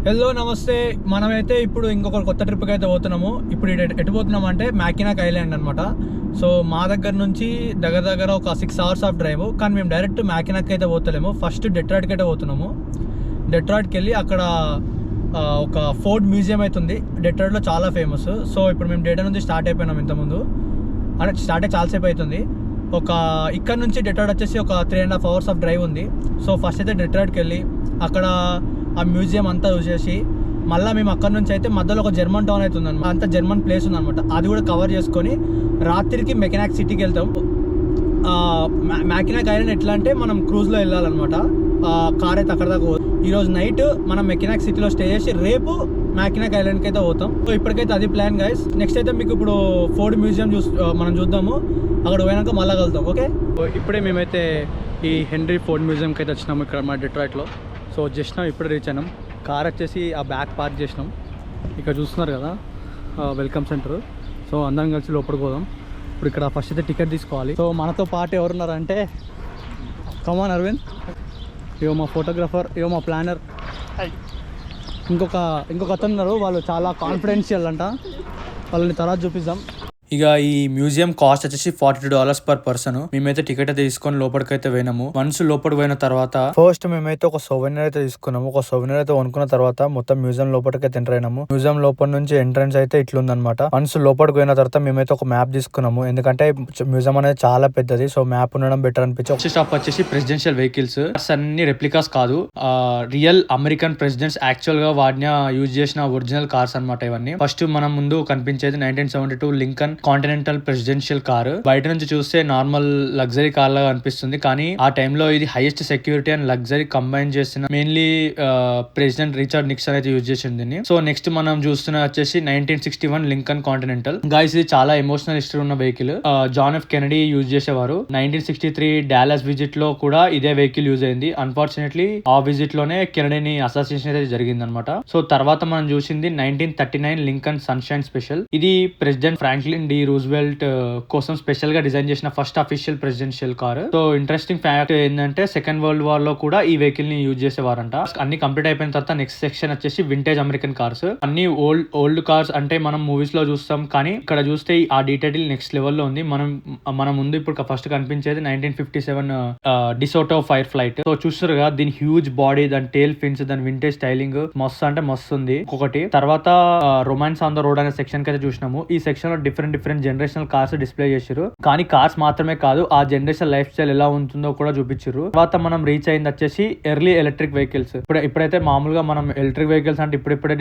Hello నమస్తే. మనమైతే ఇప్పుడు ఇంకొక కొత్త ట్రిప్కి అయితే పోతున్నాము. ఇప్పుడు ఎటు పోతున్నాం అంటే మ్యాకినాక్ ఐలాండ్ అనమాట. సో మా దగ్గర నుంచి దగ్గర ఒక 6 hours ఆఫ్ డ్రైవ్. కానీ మేము డైరెక్ట్ మ్యాకినాక్ అయితే పోతలేము. ఫస్ట్ డెట్రాయిట్కి అయితే పోతున్నాము. డెట్రాయిట్కి వెళ్ళి అక్కడ ఒక ఫోర్డ్ మ్యూజియం అయితే ఉంది. డెట్రాయిట్లో చాలా ఫేమస్. సో ఇప్పుడు మేము డేటా నుంచి స్టార్ట్ అయిపోయినాం. ఇంతకుముందు అంటే స్టార్ట్ అయ్యి చాలాసేపు అవుతుంది. ఇక్కడ నుంచి డెట్రాయిట్ వచ్చేసి ఒక 3.5 hours ఆఫ్ డ్రైవ్ ఉంది. సో ఫస్ట్ అయితే డెట్రాయిట్కి వెళ్ళి అక్కడ ఆ మ్యూజియం అంతా చూసేసి మళ్ళీ మేము అక్కడ నుంచి అయితే మధ్యలో ఒక జర్మన్ టౌన్ అయితే ఉందన్నమాట. అంతా జర్మన్ ప్లేస్ ఉందన్నమాట. అది కూడా కవర్ చేసుకొని రాత్రికి మెకనాక్ సిటీకి వెళ్తాం. మ్యాకినాక్ ఐలాండ్ ఎట్లా అంటే మనం క్రూజ్లో వెళ్ళాలన్నమాట. కార్ అయితే అక్కడ దాకా ఈరోజు నైట్ మనం మెకనాక్ సిటీలో స్టే చేసి రేపు మ్యాకినాక్ ఐలాండ్కి అయితే పోతాం. సో ఇప్పటికైతే అది ప్లాన్ గైస్. నెక్స్ట్ అయితే మీకు ఇప్పుడు ఫోర్డ్ మ్యూజియం మనం చూద్దాము. అక్కడ పోయినాక మళ్ళీ కలుద్దాం. ఓకే, ఇప్పుడే మేమైతే ఈ హెన్రీ ఫోర్డ్ మ్యూజియంకి అయితే వచ్చినాము ఇక్కడ మా డెట్రాయిట్లో. సో జస్ట్ ఇప్పుడే రీచ్ అయినాం. కార్ వచ్చేసి ఆ బ్యాక్ పార్క్ చేసినాం. ఇక్కడ చూస్తున్నారు కదా వెల్కమ్ సెంటర్. సో అందరం కలిసి లోపలికి పోదాం. ఇప్పుడు ఇక్కడ ఫస్ట్ అయితే టికెట్ తీసుకోవాలి. సో మనతో పాటు ఎవరున్నారంటే కమాన్ అరవింద్, ఇవో మా ఫోటోగ్రాఫర్, ఇవో మా ప్లానర్, ఇంకొక అతను ఉన్నారు. వాళ్ళు చాలా కాన్ఫిడెన్షియల్ అంట. వాళ్ళని తర్వాత చూపిద్దాం. ఇక ఈ మ్యూజియం కాస్ట్ వచ్చేసి $42 per person. మేమైతే టికెట్ అయితే తీసుకొని లోపలికి అయితే పోయినాము. వన్స్ లోపలికి పోయిన తర్వాత ఫస్ట్ మేమైతే ఒక సోవెనిర్ అయితే తీసుకున్నాము. ఒక సోవెనిర్ అయితే కొనుక్కున్న తర్వాత మొత్తం మ్యూజియం లోపలికి అయితే ఎంటర్ అయినాము. మ్యూజియం లోపల నుంచి ఎంట్రన్స్ అయితే ఇట్లుందనమాట. వన్స్ లోపలికి పోయిన తర్వాత మేమైతే ఒక మ్యాప్ తీసుకున్నాము. ఎందుకంటే మ్యూజియం అనేది చాలా పెద్దది. సో మ్యాప్ ఉండడం బెటర్ అనిపించి స్టాప్ వచ్చేసి ప్రెసిడెన్షియల్ వెహికల్స్ అన్ని రెప్లికాస్ కాదు, రియల్ అమెరికన్ ప్రెసిడెంట్స్ యాక్చువల్ గా వాడిన యూజ్ చేసిన ఒరిజినల్ కార్స్ అనమాట ఇవన్నీ. ఫస్ట్ మనం ముందు కనిపించేది 1972 లింకన్ కాంటినెంటల్ ప్రెసిడెన్షియల్ కార్. బయట నుంచి చూస్తే నార్మల్ లగ్జరీ కార్ లాగా అనిపిస్తుంది, కానీ ఆ టైంలో ఇది highest security and luxury combine చేసిన మెయిన్లీ ప్రెసిడెంట్ రిచర్డ్ నిక్సన్ అయితే యూజ్ చేసింది. సో నెక్స్ట్ మనం చూస్తున్న వచ్చేసి 1961 లింకన్ కాంటినెంటల్. గైస్ ఇది చాలా ఎమోషనల్ హిస్టరీ ఉన్న vehicle. John F Kennedy use చేసేవారు. 1963 డాలస్ విజిట్ లో కూడా ఇదే వెహికల్ యూజ్ అయింది. అన్ఫార్చునేట్లీ ఆ విజిట్ లోనే కెనడీని అసాసినేషన్ అయితే జరిగింది అనమాట. సో తర్వాత మనం చూసింది 1939 లింకన్ సన్షైన్ స్పెషల్. ఇది ప్రెసిడెంట్ ఫ్రాంక్లిన్ డి రూజ్వెల్ట్ కోసం స్పెషల్ గా డిజైన్ చేసిన first official presidential car. So interesting fact ఏంటంటే సెకండ్ వరల్డ్ వార్ లో కూడా ఈ వెహికల్ ని యూజ్ చేసేవారంట. అన్ని కంప్లీట్ అయిపోయిన తర్వాత నెక్స్ట్ సెక్షన్ వచ్చేసి వింటేజ్ అమెరికన్ కార్స్. అన్ని ఓల్డ్ కార్స్ అంటే మనం మూవీస్ లో చూస్తాం, కానీ ఇక్కడ చూస్తే ఆ డీటెయిల్ నెక్స్ట్ లెవెల్ లో ఉంది. మన ముందు ఇప్పుడు ఫస్ట్ కనిపించేది 1957 డిసోటో ఫైర్ ఫ్లైట్. సో చూస్తారు కదా దీని హ్యూజ్ బాడీ, దాని టేల్ ఫిన్స్, దాని వింటేజ్ స్టైలింగ్ మస్తు అంటే మస్తు ఉంది. ఒకటి తర్వాత రొమాన్స్ ఆన్ ద రోడ్ అనే సెక్షన్ కి అయితే చూసినాము. ఈ సెక్షన్ లో డిఫరెంట్ జనరేషనల్ కార్స్ డిస్ప్లే చేశారు. కానీ కార్స్ మాత్రమే కాదు, ఆ జనరేషన్ లైఫ్ స్టైల్ ఎలా ఉంటుందో కూడా చూపించారు. తర్వాత మనం రీచ్ అయింది వచ్చేసి ఎర్లీ ఎలక్ట్రిక్ వెహికల్స్. ఇప్పుడైతే మామూలుగా మనం ఎలక్ట్రిక్ వెహికల్స్ అంటే ఇప్పుడే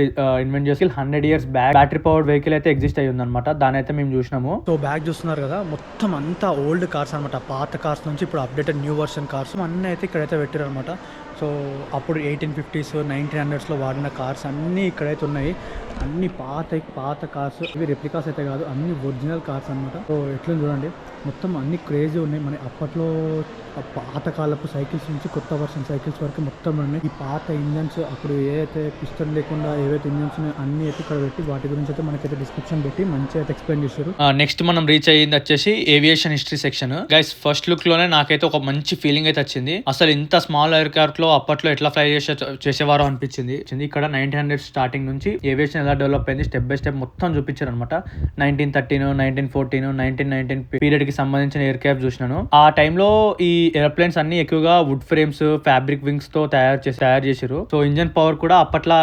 ఇన్వెంట్ చేసి 100 years back battery powered vehicle అయితే ఎగ్జిస్ట్ అయ్యి ఉందన్నమాట. దాని అయితే మేము చూసినాము. సో బ్యాక్ చూస్తున్నారు కదా, మొత్తం అంతా ఓల్డ్ కార్స్ అనమాట. పాత కార్స్ నుంచి ఇప్పుడు అప్డేటెడ్ న్యూ వర్షన్ కార్స్ అన్నీ అయితే ఇక్కడైతే పెట్టారు అనమాట. సో అప్పుడు 1850s 1900s వాడిన కార్స్ అన్నీ ఇక్కడైతే ఉన్నాయి. అన్ని పాత కార్స్. ఇవి రెప్లికాస్ అయితే కాదు, అన్ని ఒరిజినల్ కార్స్ అనమాట. సో ఎట్లా చూడండి, మొత్తం అన్ని క్రేజీ ఉన్నాయి. మన అప్పట్లో పాత కాలపు సైకిల్స్ నుంచి కొత్త వర్షన్ సైకిల్స్ వరకు మొత్తం ఉన్నాయి. ఈ పాత ఇంజన్స్, అప్పుడు ఏదైతే పిస్టన్ లేకుండా ఏవైతే ఇంజన్స్ ఉన్నాయో అన్ని అయితే ఇక్కడ పెట్టి వాటి గురించి అయితే మనకైతే డిస్క్రిప్షన్ పెట్టి మంచిగా అయితే ఎక్స్ప్లెయిన్ చేశారు. నెక్స్ట్ మనం రీచ్ అయ్యింది వచ్చేసి aviation history section. Guys first look లోనే నాకైతే ఒక మంచి ఫీలింగ్ అయితే వచ్చింది. అసలు ఇంత స్మాల్ ఎయిర్క్రాఫ్ట్ లో అప్పట్లో ఎట్లా ఫ్లై చేసేవారో అనిపించింది. ఇక్కడ 1900 స్టార్టింగ్ నుంచి ఏవియేషన్ ఎలా డెవలప్ అయింది స్టెప్ బై స్టెప్ మొత్తం చూపించారు అనమాట. 1913 1914 1919 పీరియడ్ కి సంబంధించిన ఎయిర్ క్రాఫ్ట్ చూసినాను. ఆ టైంలో ఈ ఏరోప్లేన్స్ అన్ని ఎక్కువగా వుడ్ ఫ్రేమ్స్, ఫ్యాబ్రిక్ వింగ్స్ తో తయారు చేశారు. సో ఇంజన్ పవర్ కూడా అప్పట్లో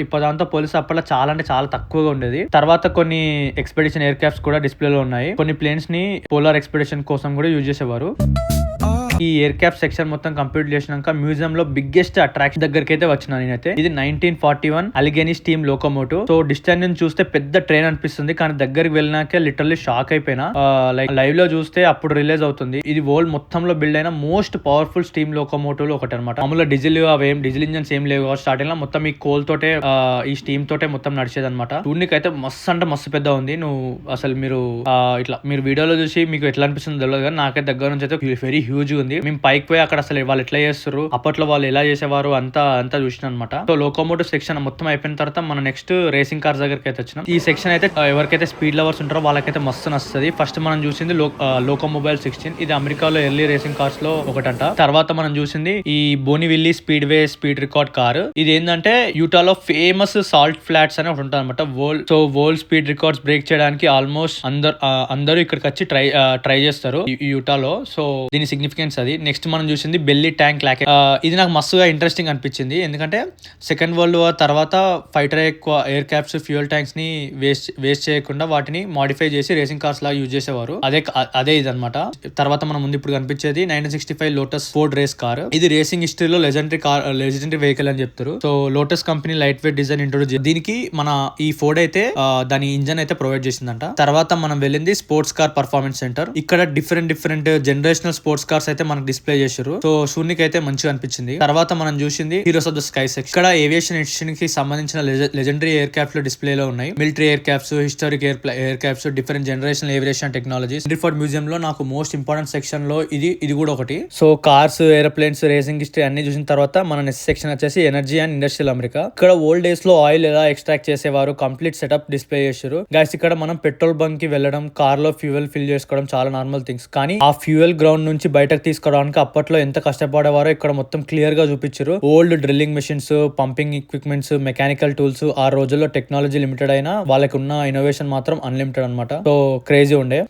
ఇప్పటిదాంతో పోలిస్తే అప్పట్లో చాలా అంటే చాలా తక్కువగా ఉండేది. తర్వాత కొన్ని ఎక్స్పెడిషన్ ఎయిర్ క్రాఫ్ట్స్ కూడా డిస్ప్లేలో ఉన్నాయి. కొన్ని ప్లేన్స్ ని పోలార్ ఎక్స్పెడిషన్ కోసం కూడా యూజ్ చేసేవారు. ఈ ఎయిర్ క్రాఫ్ట్ సెక్షన్ మొత్తం కంప్లీట్ చేసినాక మ్యూజియం లో బిగ్గెస్ట్ అట్రాక్షన్ దగ్గరికి అయితే వచ్చిన నేనైతే. ఇది 1941 అలిగేని స్టీమ్ లోకోమోటివ్. సో డిస్టెన్స్ నుంచి చూస్తే పెద్ద ట్రైన్ అనిపిస్తుంది, కానీ దగ్గరికి వెళ్ళినాకే లిటరల్లీ షాక్ అయిపోయినా. లైవ్ లో చూస్తే అప్పుడు రిలీజ్ అవుతుంది. ఇది వరల్డ్ మొత్తంలో బిల్డ్ అయిన మోస్ట్ పవర్ఫుల్ స్టీమ్ లోకోమోటివ్ లో ఒకటి అనమాట. మామూలుగా డీజిల్ ఇంజన్స్ ఏం లేవు. స్టార్టింగ్ లో మొత్తం ఈ కోల్ తోటే ఈ స్టీమ్ తోటే మొత్తం నడిచేది అనమాట. చూడనికి అయితే మస్తు అంటే మస్తు పెద్ద ఉంది. మీరు వీడియోలో చూసి మీకు ఎట్లా అనిపిస్తుంది తెలియదు, కానీ నాకైతే దగ్గర నుంచి అయితే వెరీ హ్యూజ్ ఉంది. ఉంది. మేము పైకి పోయి అక్కడ అసలు వాళ్ళు ఎట్లా చేస్తారు, అప్పట్లో వాళ్ళు ఎలా చేసేవారు అంతా చూసిన అనమాట. సో లోకోమోటివ్ సెక్షన్ మొత్తం అయిపోయిన తర్వాత మనం నెక్స్ట్ రేసింగ్ కార్స్ దగ్గరికి అయితే వచ్చినాం. ఈ సెక్షన్ అయితే ఎవరికైతే స్పీడ్ లవర్స్ ఉంటారో వాళ్ళకైతే మస్తు నస్తుంది. ఫస్ట్ మనం చూసింది లోకోమొబైల్ 16. ఇది అమెరికాలో ఎర్లీ రేసింగ్ కార్స్ లో ఒకటంట. తర్వాత మనం చూసింది ఈ బోనివిల్లీ స్పీడ్ వే స్పీడ్ రికార్డ్ కార్. ఇది ఏంటంటే యూటాలో ఫేమస్ సాల్ట్ ఫ్లాట్స్ అని ఒకటి ఉంటుంది అనమాట. వరల్డ్ స్పీడ్ రికార్డ్స్ బ్రేక్ చేయడానికి ఆల్మోస్ట్ అందరూ ఇక్కడికి వచ్చి ట్రై చేస్తారు ఈ యూటాలో. సో దీని సిగ్నిఫికెన్స్ అది. నెక్స్ట్ మనం చూసింది బెల్లీ ట్యాంక్ లాక్. ఇది నాకు మస్తుగా ఇంట్రెస్టింగ్ అనిపించింది. ఎందుకంటే సెకండ్ వరల్డ్ వార్ తర్వాత ఫైటర్ ఎక్కువ ఎయిర్ క్యాప్స్ ఫ్యూయల్ ట్యాంక్స్ ని వేస్ట్ చేయకుండా వాటిని మాడిఫై చేసి రేసింగ్ కార్స్ లాగా యూజ్ చేసేవారు. అదే ఇది అనమాట. తర్వాత మన ముందు ఇప్పుడు కనిపించేది 1965 లోటస్ ఫోర్డ్ రేస్ కార్. ఇది రేసింగ్ హిస్టరీలో లెజెండరీ వెహికల్ అని చెప్తారు. So lotus company light weight design introduce దీనికి మన ఈ ఫోర్డ్ అయితే దాని ఇంజన్ అయితే ప్రొవైడ్ చేసిందంట. తర్వాత మనం వెళ్ళింది స్పోర్ట్స్ కార్ పర్ఫార్మెన్స్ సెంటర్. ఇక్కడ డిఫరెంట్ జనరేషనల్ స్పోర్ట్స్ కార్స్ అయితే మనకు డిస్ప్లే చేశారు. సో సూర్నికి అయితే మంచిగా అనిపించింది. తర్వాత మనం చూసింది heroes of the sky section. ఇక్కడ ఏవియేషన్ ఎడిషన్ కి సంబంధించిన లెజెండరీ ఎయిర్ క్రాఫ్ట్ లో డిస్ప్లే లో ఉన్నాయి. Military air crafts, historic air crafts, different generational aviation technologies. Henry museum లో నాకు మోస్ట్ ఇంపార్టెంట్ సెక్షన్ లో ఇది కూడా ఒకటి. So cars, aeroplanes, racing history అన్ని చూసిన తర్వాత మన నెక్స్ట్ సెక్షన్ వచ్చేసి ఎనర్జీ అండ్ ఇండస్ట్రియల్ అమెరికా. ఇక్కడ ఓల్డ్ డేస్ లో ఆయిల్ ఎలా ఎక్స్ట్రాక్ట్ చేసేవారు కంప్లీట్ సెటప్ డిస్ప్లే చేశారు. గైస్ ఇక్కడ మనం పెట్రోల్ బంక్ కి వెళ్ళడం, కార్ లో ఫ్యూయల్ ఫిల్ చేసుకోవడం చాలా నార్మల్ థింగ్స్. కానీ ఆ ఫ్యూయల్ గ్రౌండ్ నుంచి బయటకు తీసుకోవడానికి అప్పట్లో ఎంత కష్టపడేవారో ఇక్కడ మొత్తం క్లియర్ గా చూపించారు. Old drilling machines, pumping equipments, mechanical tools. ఆ రోజుల్లో టెక్నాలజీ లిమిటెడ్ అయినా వాళ్ళకి ఉన్న ఇన్నోవేషన్ మాత్రం అన్లిమిటెడ్ అనమాట. సో క్రేజీ ఉండే.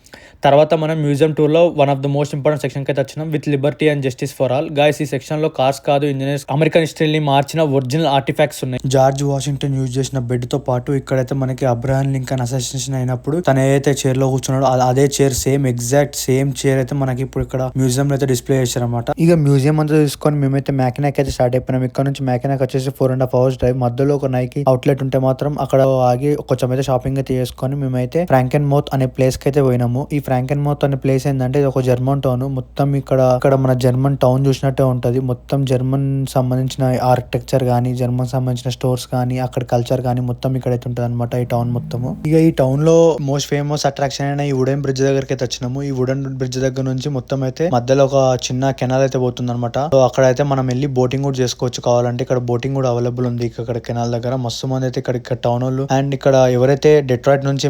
తర్వాత మనం మ్యూజియం టూర్ లో one of the most important section కి అయితే వచ్చినాం, with Liberty and justice for all. Guys ఈ సెక్షన్ లో కార్స్ కాదు, ఇంజనీర్స్ అమెరికన్ హిస్టరీని మార్చిన ఒరిజినల్ ఆర్టిఫాక్ట్స్ ఉన్నాయి. జార్జ్ వాషింగ్టన్ యూజ్ చేసిన బెడ్ తో పాటు ఇక్కడైతే మనకి అబ్రహాం లింకన్ అసాసినేషన్ అయినప్పుడు తన ఏదైతే చైర్ లో కూర్చున్నాడో అదే చైర్ ఎగ్జాక్ట్ సేమ్ చైర్ అయితే మనకి ఇప్పుడు ఇక్కడ మ్యూజియం లో అయితే డిస్ప్లే చేశారన్నమాట. ఇక మ్యూజియం అంతా చూసుకొని మేమైతే మ్యాకినాక్ అయితే స్టార్ట్ అయిపోయినాం. ఇక్కడ నుంచి మ్యాకినాక్ వచ్చేసి 4.5 hours డ్రైవ్. మధ్యలో ఒక నైకి అవుట్లెట్ ఉంటే మాత్రం అక్కడ ఆగి కొంచెం అయితే షాపింగ్ అయితే చేసుకొని మేమైతే ఫ్రాంకెన్ మౌత్ అనే ప్లేస్ కి అయితే పోయినాము. ఈ ఫ్రాంకెన్ మౌత్ అనే ప్లేస్ ఏంటంటే ఇది ఒక జర్మన్ టౌన్. మొత్తం ఇక్కడ మన జర్మన్ టౌన్ చూసినట్టే ఉంటది. మొత్తం జర్మన్ సంబంధించిన ఆర్కిటెక్చర్ గానీ, జర్మన్ సంబంధించిన స్టోర్స్ కానీ, అక్కడ కల్చర్ కానీ మొత్తం ఇక్కడైతే ఉంటది అనమాట ఈ టౌన్ మొత్తము. ఇక ఈ టౌన్ లో మోస్ట్ ఫేమస్ అట్రాక్షన్ అయిన ఈ వుడెన్ బ్రిడ్జ్ దగ్గరికి అయితే వచ్చినాము. ఈ వుడెన్ బ్రిడ్జ్ దగ్గర నుంచి మొత్తం అయితే మధ్యలో ఒక చిన్న కెనాల్ అయితే పోతుంది అనమాట. సో అక్కడ అయితే మనం వెళ్ళి బోటింగ్ కూడా చేసుకోవచ్చు కావాలంటే. ఇక్కడ బోటింగ్ కూడా అవైలబుల్ ఉంది ఇక్కడ కెనాల్ దగ్గర. మస్తు మంది అయితే ఇక్కడ టౌన్ వాళ్ళు అండ్ ఇక్కడ ఎవరైతే డెట్రాయిట్ నుంచి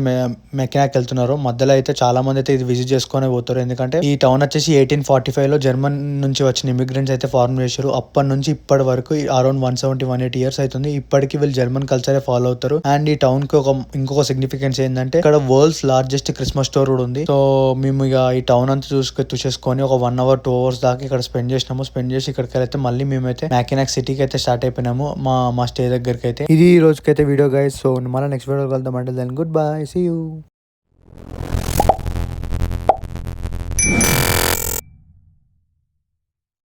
మెకినాక్ వెళ్తున్నారో మధ్యలో అయితే చాలా మంది అయితే ఇది విజిట్ చేసుకునే పోతారు. ఎందుకంటే ఈ టౌన్ వచ్చేసి 1845 లో జర్మన్ నుంచి వచ్చిన ఇమిగ్రెంట్స్ అయితే ఫార్మ్ చేశారు. అప్పటి నుంచి ఇప్పటి వరకు అరౌండ్ 170-180 years అవుతుంది. ఇప్పటికి వీళ్ళు జర్మన్ కల్చరే ఫాలో అవుతారు. అండ్ ఈ టౌన్ కి ఇంకొక సిగ్నిఫికెన్స్ ఏంటంటే ఇక్కడ వరల్డ్స్ లార్జెస్ట్ క్రిస్మస్ స్టోర్ కూడా ఉంది. సో మేము ఇక ఈ టౌన్ అంతా చూసేసుకొని ఒక 1 hour 2 hours దాకా ఇక్కడ స్పెండ్ చేసినాము. స్పెండ్ చేసి ఇక్కడికి అయితే మళ్ళీ మేమైతే మ్యాకినాక్ సిటీకి అయితే స్టార్ట్ అయిపోయినాము మా స్టే దగ్గరికి అయితే. ఇది ఈ రోజుకైతే వీడియో గైస్. సో మళ్ళీ నెక్స్ట్ వీడియో కలుద్దాం. అంటే then good bye, see you.